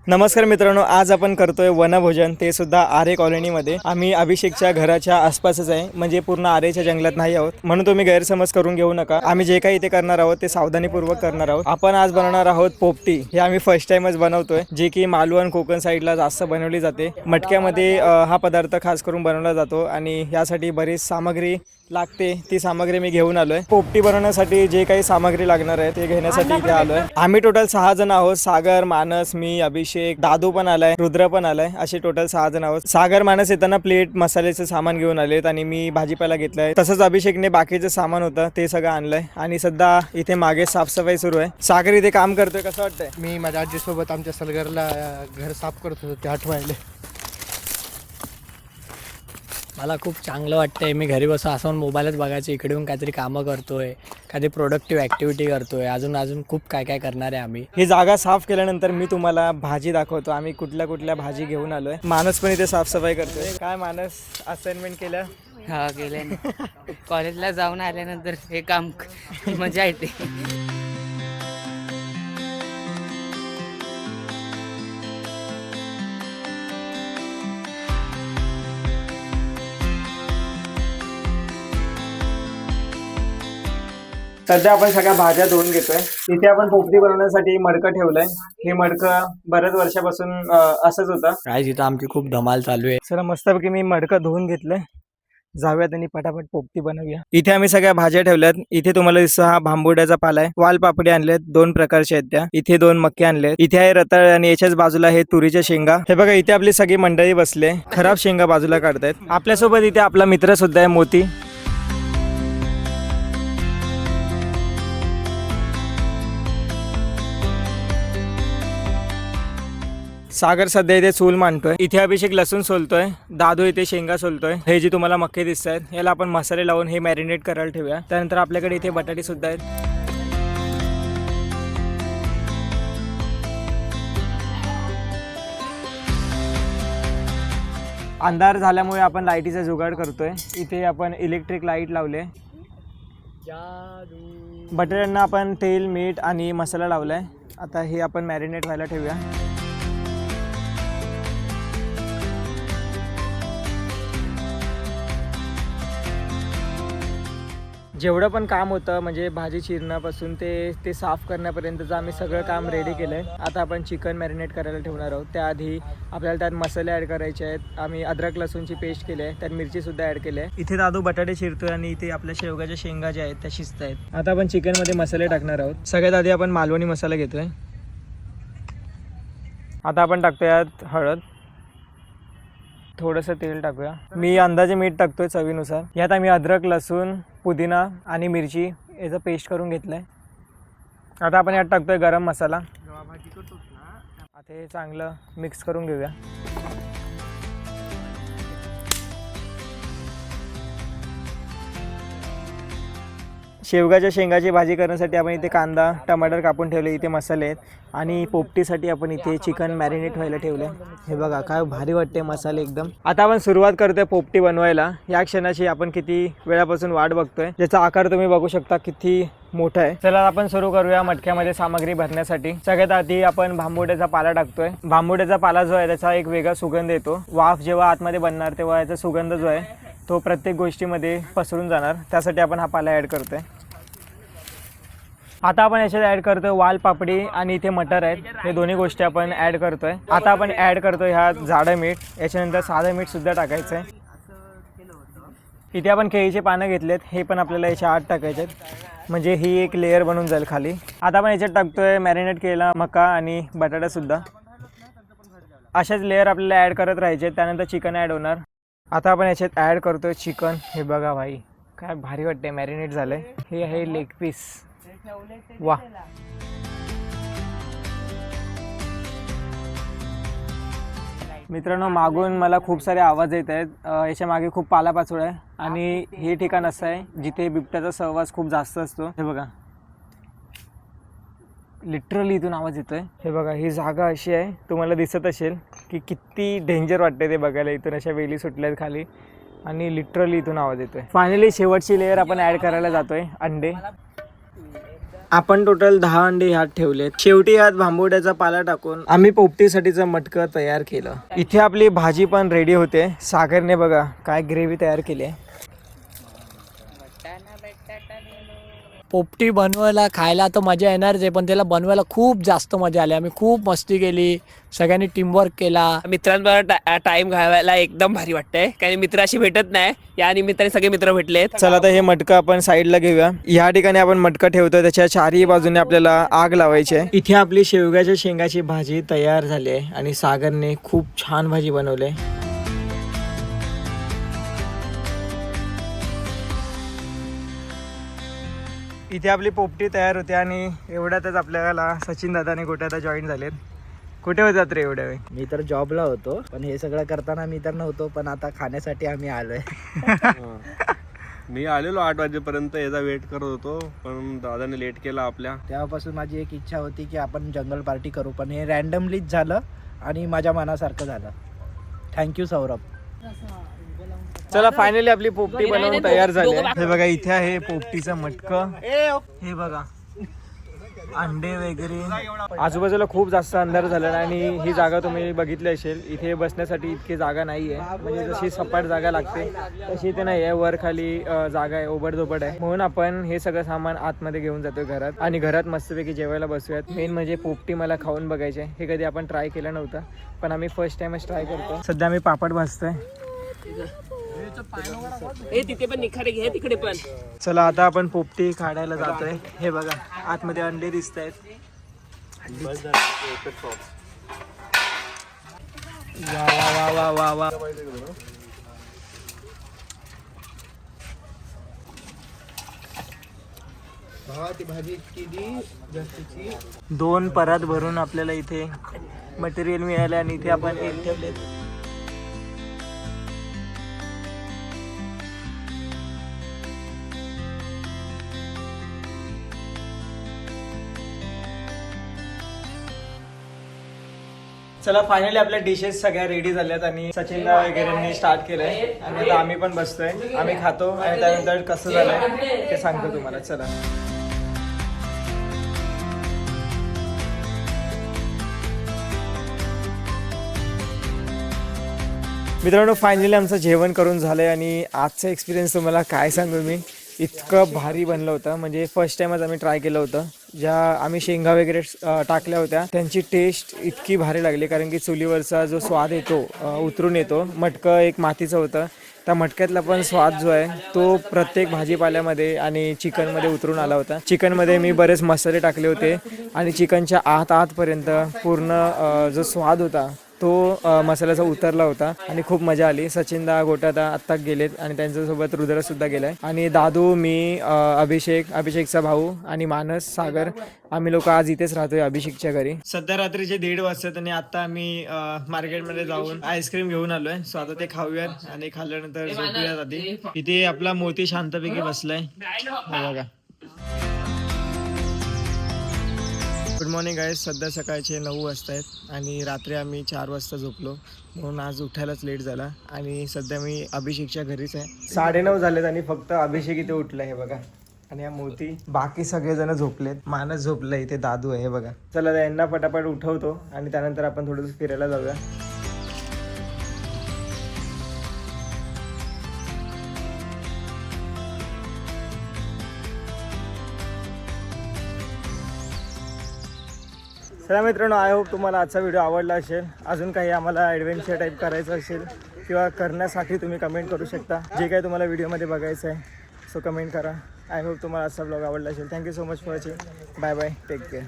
नमस्कार मित्रांनो, आज आपण करतोय वनभोजन, ते सुद्धा आरे कॉलनीमध्ये. आम्ही अभिषेकच्या घराच्या आसपासच आहे, म्हणजे पूर्ण आरेच्या जंगलात नाही आहोत, म्हणून तुम्ही गैरसमज करून घेऊ नका. आम्ही जे काही इथे करणार आहोत ते सावधानीपूर्वक करणार आहोत. आपण आज बनवणार आहोत पोपटी. हे आम्ही फर्स्ट टाइमच बनवतोय, जे की मालवण कोकण साईडला जास्त बनवली जाते. मटक्यामध्ये हा पदार्थ खास करून बनवला जातो आणि यासाठी बरीच सामग्री लागते. ती सामग्री मी घेऊन आलोय. पोपटी बनवण्यासाठी जे काही सामग्री लागणार आहे ते घेण्यासाठी इथे आलोय. आम्ही टोटल 6 जण आहोत. सागर, मानस, मी, अभिषेक, दादू पण आलाय, रुद्र पण आलाय. असे टोटल 6 जण आहोत. सागर, मानस येताना प्लेट मसाल्याचं सामान घेऊन आलेत आणि मी भाजीपाला घेतलाय. तसंच अभिषेकने बाकीचं सामान होतं ते सगळं आणलंय आणि सध्या इथे मागे साफसफाई सुरू आहे. सागर इथे काम करतोय, कसं वाटतंय? मी माझ्या आजीसोबत आमच्या सलगरला घर साफ करत होतो, ते आठवायले. मला खूप चांगलं वाटतंय. मी घरी बसून असं मोबाईलच बघायचं, इकडे येऊन काहीतरी कामं करतोय, काहीतरी प्रोडक्टिव्ह ॲक्टिव्हिटी करतोय. अजून खूप काय काय करणार आहे आम्ही. ही जागा साफ केल्यानंतर मी तुम्हाला भाजी दाखवतो. आम्ही कुठल्या कुठल्या भाजी घेऊन आलोय. मानस पण इथे साफसफाई करतोय. काय मानस, असाइनमेंट केलं? हा, गेले कॉलेजला जाऊन आल्यानंतर हे काम मजा येते. सध्या आपण सगळ्या भाज्या धुवून घेतोय. इथे आपण पोपटी बनवण्यासाठी मडकं ठेवलंय. हे मडकं बऱ्याच वर्षापासून असंच होतं. काय इथं आमची खूप धमाल चालू आहे. चला, मस्तपैकी मी मडकं धुवून घेतलंय. जाऊयात आणि पटापट पोपटी बनवूया. इथे आम्ही सगळ्या भाज्या ठेवल्यात. इथे तुम्हाला दिसतो हा भांबुड्याचा पाला आहे. वालपापडी आणलेत, 2 प्रकारचे आहेत त्या. इथे 2 मक्के आणलेत. इथे आहे रताळ आणि याच्याच बाजूला हे तुरीच्या शेंगा. हे बघा, इथे आपली सगळी मंडळी बसले, खराब शेंगा बाजूला काढतायत. आपल्यासोबत इथे आपला मित्र सुद्धा आहे, मोती. सागर सध्या इथे चूल मांडतोय. इथे अभिषेक लसूण सोलतोय. दादू इथे शेंगा सोलतोय. हे जे तुम्हाला मक्के दिसत आहेत याला आपण मसाले लावून हे मॅरिनेट करायला ठेवूया. त्यानंतर आपल्याकडे इथे बटाटे सुद्धा आहेत. अंधार झाल्यामुळे आपण लाईटीचा जुगाड करतोय. इथे आपण इलेक्ट्रिक लाईट लावले. बटाट्यांना आपण तेल, मीठ आणि मसाला लावलाय. आता हे आपण मॅरिनेट व्हायला ठेवूया. जेवढं पण काम होतं, म्हणजे भाजी चिरण्यापासून ते साफ करण्यापर्यंतचं आम्ही सगळं काम रेडी केलं आहे. आता आपण चिकन मॅरिनेट करायला ठेवणार आहोत. त्याआधी आपल्याला त्यात मसाले ॲड करायचे आहेत. आम्ही अद्रक लसूणची पेस्ट केली आहे, त्यात मिरचीसुद्धा ॲड केली आहे. इथे दादू बटाटे चिरतोय आणि इथे आपल्या शेवगाच्या शेंगा ज्या आहेत त्या शिजत आहेत. आता आपण चिकनमध्ये मसाले टाकणार आहोत. सगळ्यात आधी आपण मालवणी मसाला घेतोय. आता आपण टाकतो यात हळद, थोडंसं तेल टाकूया. मी अंदाजे मीठ टाकतोय चवीनुसार. यात आम्ही अद्रक, लसूण, पुदिना आणि मिरची याचं पेस्ट करून घेतलंय. आता आपण यात टाकतोय गरम मसाला. आता हे चांगलं मिक्स करून घेऊया. शेवगाच्या शेंगाची भाजी करण्यासाठी आपण इथे कांदा, टमाटर कापून ठेवले. इथे मसाले आहेत आणि पोपटीसाठी आपण इथे चिकन मॅरिनेट व्हायला ठेवलं. हे बघा, काय भारी वाटते मसाले एकदम. आता आपण सुरुवात करतोय पोपटी बनवायला. या क्षणाची आपण किती वेळापासून वाट बघतोय. ज्याचा आकार तुम्ही बघू शकता किती मोठा आहे. चला आपण सुरू करूया मटक्यामध्ये सामग्री भरण्यासाठी. सगळ्यात आधी आपण भांबुड्याचा पाला टाकतोय. भांबुड्याचा पाला जो आहे त्याचा एक वेगळा सुगंध येतो. वाफ जेव्हा आतमध्ये बनणार तेव्हा याचा सुगंध जो आहे तो प्रत्येक गोष्टीमध्ये पसरून जाणार. त्यासाठी आपण हा पाला ॲड करतोय. आता आपण याच्यात ॲड करतोय वालपापडी आणि इथे मटर आहेत. हे दोन्ही गोष्टी आपण ॲड करतोय. आता आपण ॲड करतोय ह्यात जाडं मीठ. याच्यानंतर साधं मीठ सुद्धा टाकायचं आहे. इथे आपण केळीचे पानं घेतलेत, हे पण आपल्याला याच्या आत टाकायचे आहेत, म्हणजे ही एक लेअर बनून जाईल खाली. आता आपण याच्यात टाकतोय मॅरिनेट केलेला मका आणि बटाटासुद्धा. अशाच लेअर आपल्याला ॲड करत राहायचे. त्यानंतर चिकन ॲड होणार. आता आपण याच्यात ॲड करतोय चिकन. हे बघा भाई, काय भारी वाटते, मॅरिनेट झालंय. हे आहे लेग पीस. वा, मित्रांनो मागून मला खूप सारे आवाज येत आहेत. याच्या मागे खूप पालापाचोळा आहे आणि हे ठिकाण असं आहे जिथे बिबट्याचा सहवास खूप जास्त असतो. हे बघा, लिटरली इथून आवाज येतोय. हे बघा, ही जागा अशी आहे, तुम्हाला दिसत असेल की किती डेंजर वाटते ते बघायला. इथून अशा वेली सुटल्यात खाली आणि लिटरली इथून आवाज येतोय. फायनली शेवटची लेअर आपण ॲड करायला जातोय, अंडे. आपण टोटल 10 अंडे ह्यात ठेवलेत. शेवटी यात भांबवड्याचा पाला टाकून आम्ही पोपटीसाठीचं मटकं तयार केलं. इथे आपली भाजी पण रेडी होते. सागरने बघा काय ग्रेव्ही तयार केली आहे. पोपटी बनवायला खायला तर मजा येणारच आहे, पण त्याला बनवायला खूप जास्त मजा आली. आम्ही खूप मस्ती केली, सगळ्यांनी टीमवर्क केला. मित्रांबरोबर टाइम घालवायला एकदम भारी वाटतंय, कारण मित्र अशी भेटत नाही. या निमित्ताने सगळे मित्र भेटलेत. चला आता हे मटकं आपण साईडला घेऊया. या ठिकाणी आपण मटकं ठेवतो, त्याच्या चारही बाजूने आपल्याला आग लावायची आहे. इथे आपली शेवग्याच्या शेंगाची भाजी तयार झाली आहे आणि सागरने खूप छान भाजी बनवली आहे. इथे आपली पोपटी तयार होते आणि एवढ्यातच आपल्याला सचिन दादा आणि गोट्यादा जॉईन झालेत. कुठे होतात रे एवढ्या वेळ? मी तर जॉबला होतो, पण हे सगळं करताना मी तर नव्हतो, पण आता खाण्यासाठी आम्ही आलोय. मी आलेलो 8 वाजेपर्यंत याचा वेट करत होतो, पण दादाने लेट केला आपल्या. तेव्हापासून माझी एक इच्छा होती की आपण जंगल पार्टी करू, पण हे रॅन्डमलीच झालं आणि माझ्या मनासारखं झालं. थँक्यू सौरभ. चला फायनली आपली पोपटी बनवून तयार झाली आहे. हे बघा इथे आहे पोपटीचं मटकं. हे बघा अंडे वगैरे. आजूबाजूला खूप जास्त अंधार झालेला आणि ही जागा तुम्ही बघितली असेल. इथे बसण्यासाठी इतकी जागा नाही आहे, म्हणजे जशी सपाट जागा लागते तशी इथे नाही आहे. वर खाली जागा आहे, ओबडधोबड आहे. म्हणून आपण हे सगळं सामान आतमध्ये घेऊन जातो घरात आणि घरात मस्तपैकी जेवायला बसूयात. मेन म्हणजे पोपटी मला खाऊन बघायची आहे. हे कधी आपण ट्राय केलं नव्हतं, पण आम्ही फर्स्ट टाइमच ट्राय करतो. सध्या आम्ही पापड भाजतोय. तिथे पण निखारे घे, तिकडे पण. चला आता आपण पोपटी काढायला जातोय. हे बघा आतमध्ये अंडे दिसत आहेत. वा वा वा वा वा. भावाची भाजी केली जास्तीची. 2 परात भरून आपल्याला इथे मटेरियल मिळालं आणि इथे आपण एक ठेवले. चला फायनली आपल्या डिशेस सगळ्या रेडी झाल्यात आणि सचिन वगैरे स्टार्ट केलंय आणि आता आम्ही पण बसतोय. आम्ही खातो आणि त्यानंतर कसं झालंय ते सांगतो तुम्हाला. चला मित्रांनो, फायनली आमचं जेवण करून झालंय आणि आजचा एक्सपिरियन्स तुम्हाला काय सांगू मी. इतकं भारी बनलं होतं, म्हणजे फर्स्ट टाइमच आम्ही ट्राय केलं होतं. ज्या आम्ही शेंगा वगैरे टाकल्या होत्या त्यांची टेस्ट इतकी भारी लागली, कारण की चुलीवरचा जो स्वाद येतो उतरून येतो. मटकं एक मातीचं होतं, त्या मटक्यातला पण स्वाद जो आहे तो प्रत्येक भाजीपाल्यामध्ये आणि चिकनमध्ये उतरून आला होता. चिकनमध्ये मी बरेच मसाले टाकले होते आणि चिकनच्या आतपर्यंत पूर्ण जो स्वाद होता तो मसाल्याचा उतरला होता आणि खूप मजा आली. सचिनदा गोटादा आत्ता गेलेत आणि त्यांच्यासोबत रुद्रसुद्धा गेलाय आणि दादू, मी, अभिषेकचा भाऊ आणि मानस, सागर, आम्ही लोक आज इथेच राहतोय अभिषेकच्या घरी. सध्या रात्रीचे 1:30 वाजतात आणि आता आम्ही मार्केटमध्ये जाऊन आईस्क्रीम घेऊन आलोय. सो आता ते खाऊयात आणि खाल्ल्यानंतर झोपूयात आधी. इथे आपला मोती शांतपैकी बसलाय. बघा. Good morning guys. सध्या सकाळचे 9 वाजता आहेत आणि रात्री आम्ही 4 वाजता झोपलो, म्हणून आज उठायलाच लेट झाला आणि सध्या मी अभिषेकच्या घरीच आहे. 9:30 झालेत आणि फक्त अभिषेक इथे उठला. हे बघा. आणि हा मोती. बाकी सगळेजण झोपलेत. मानस झोपलं, इथे दादू आहे. हे बघा. चला यांना पटापट उठवतो आणि त्यानंतर आपण थोडंसं फिरायला जाऊया. चला मित्रांनो, आय होप तुम्हाला आजचा व्हिडिओ आवडला असेल. अजून काही आम्हाला ॲडव्हेंचर टाईप करायचं असेल किंवा करण्यासाठी तुम्ही कमेंट करू शकता. जे काही तुम्हाला व्हिडिओमध्ये बघायचं आहे सो कमेंट करा. आय होप तुम्हाला आजचा ब्लॉग आवडला असेल. Thank you so much for watching. Bye bye. Take care.